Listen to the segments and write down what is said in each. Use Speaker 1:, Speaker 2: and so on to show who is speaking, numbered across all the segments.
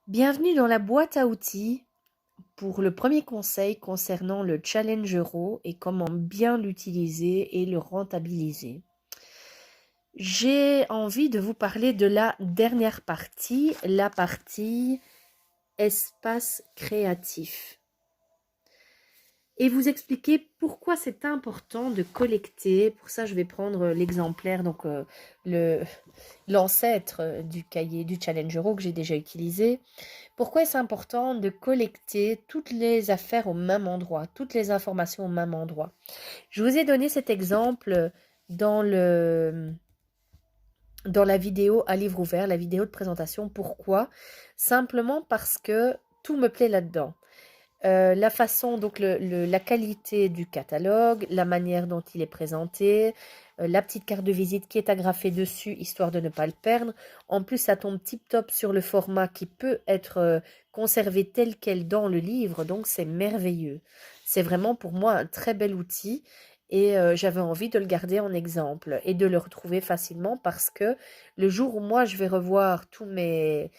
Speaker 1: Bienvenue dans la boîte à outils pour le premier conseil concernant le Challenge Euro et comment bien l'utiliser et le rentabiliser. J'ai envie de vous parler de la dernière partie, la partie espace créatif. Et vous expliquer pourquoi c'est important de collecter. Pour ça, je vais prendre l'exemplaire, donc l'ancêtre du cahier du Challenge Euro que j'ai déjà utilisé. Pourquoi est-ce important de collecter toutes les affaires au même endroit, toutes les informations au même endroit? Je vous ai donné cet exemple dans dans la vidéo à livre ouvert, la vidéo de présentation. Pourquoi? Simplement parce que tout me plaît là-dedans. La façon, donc la qualité du catalogue, la manière dont il est présenté, la petite carte de visite qui est agrafée dessus, histoire de ne pas le perdre. En plus, ça tombe tip-top sur le format qui peut être conservé tel quel dans le livre, donc c'est merveilleux. C'est vraiment pour moi un très bel outil et j'avais envie de le garder en exemple et de le retrouver facilement parce que le jour où moi je vais revoir tous mes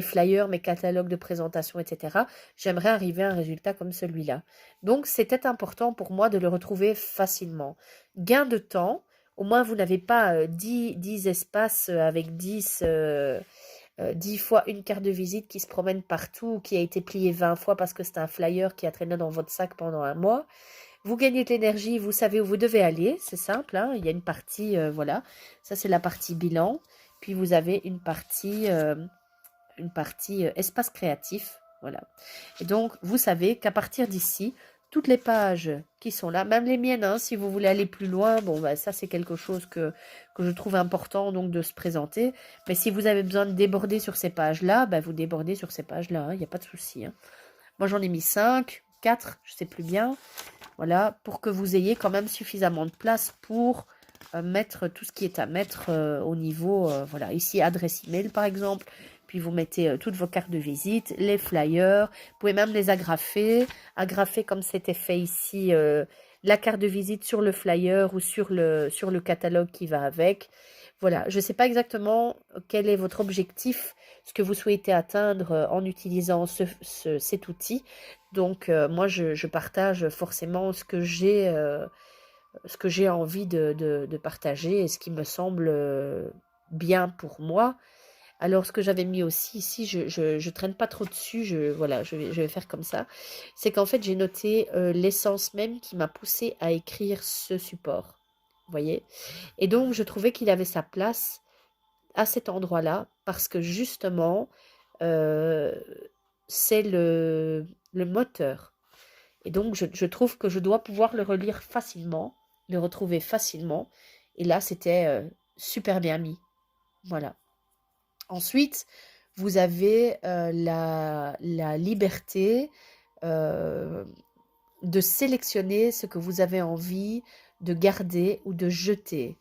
Speaker 1: flyers, mes catalogues de présentation, etc., j'aimerais arriver à un résultat comme celui-là. Donc, c'était important pour moi de le retrouver facilement. Gain de temps, au moins vous n'avez pas 10 espaces avec 10 fois une carte de visite qui se promène partout, qui a été pliée 20 fois parce que c'est un flyer qui a traîné dans votre sac pendant un mois. Vous gagnez de l'énergie, vous savez où vous devez aller, c'est simple, hein, il y a une partie, voilà, ça c'est la partie bilan, puis vous avez une partie espace créatif, voilà. Et donc, vous savez qu'à partir d'ici, toutes les pages qui sont là, même les miennes, hein, si vous voulez aller plus loin, bon, bah, ça c'est quelque chose que je trouve important donc de se présenter. Mais si vous avez besoin de déborder sur ces pages-là, bah, vous débordez sur ces pages-là, il n'y a pas de souci. Hein. Moi j'en ai mis 5, 4, je sais plus bien, voilà, pour que vous ayez quand même suffisamment de place pour mettre tout ce qui est à mettre au niveau, voilà, ici adresse email par exemple, puis vous mettez toutes vos cartes de visite, les flyers, vous pouvez même les agrafer comme c'était fait ici, la carte de visite sur le flyer ou sur le catalogue qui va avec. Voilà, je ne sais pas exactement quel est votre objectif, ce que vous souhaitez atteindre en utilisant cet outil. Donc, moi, je partage forcément ce que j'ai envie de partager et ce qui me semble bien pour moi. Alors, ce que j'avais mis aussi ici, je traîne pas trop dessus, voilà, je vais faire comme ça. C'est qu'en fait, j'ai noté l'essence même qui m'a poussé à écrire ce support. Vous voyez? Et donc, je trouvais qu'il avait sa place à cet endroit-là parce que justement, euh, c'est le moteur. Et donc, je trouve que je dois pouvoir le relire facilement, le retrouver facilement. Et là, c'était super bien mis. Voilà. Ensuite, vous avez la liberté euh, de sélectionner ce que vous avez envie de garder ou de jeter.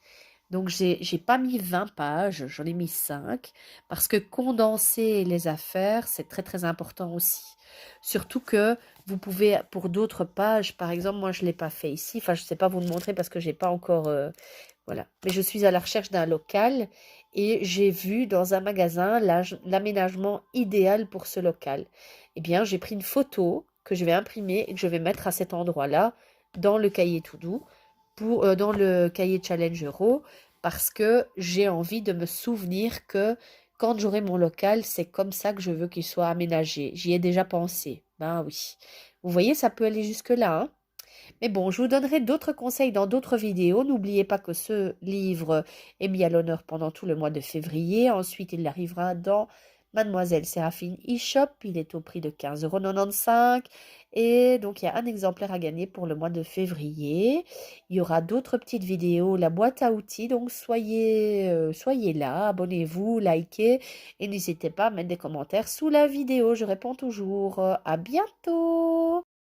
Speaker 1: Donc, j'ai pas mis 20 pages, j'en ai mis 5, parce que condenser les affaires, c'est très très important aussi. Surtout que vous pouvez, pour d'autres pages, par exemple, moi je ne l'ai pas fait ici, enfin je ne sais pas vous le montrer parce que j'ai pas encore, voilà. Mais je suis à la recherche d'un local et j'ai vu dans un magasin l'aménagement idéal pour ce local. Eh bien, j'ai pris une photo que je vais imprimer et que je vais mettre à cet endroit-là, dans le cahier tout doux, dans le cahier Challenge Euro, parce que j'ai envie de me souvenir que quand j'aurai mon local, c'est comme ça que je veux qu'il soit aménagé. J'y ai déjà pensé. Ben oui. Vous voyez, ça peut aller jusque-là, hein. Mais bon, je vous donnerai d'autres conseils dans d'autres vidéos. N'oubliez pas que ce livre est mis à l'honneur pendant tout le mois de février. Ensuite, il arrivera dans Mademoiselle Séraphine eShop. Il est au prix de 15,95 €. Et donc, il y a un exemplaire à gagner pour le mois de février. Il y aura d'autres petites vidéos, la boîte à outils. Donc, soyez là, abonnez-vous, likez et n'hésitez pas à mettre des commentaires sous la vidéo. Je réponds toujours. À bientôt!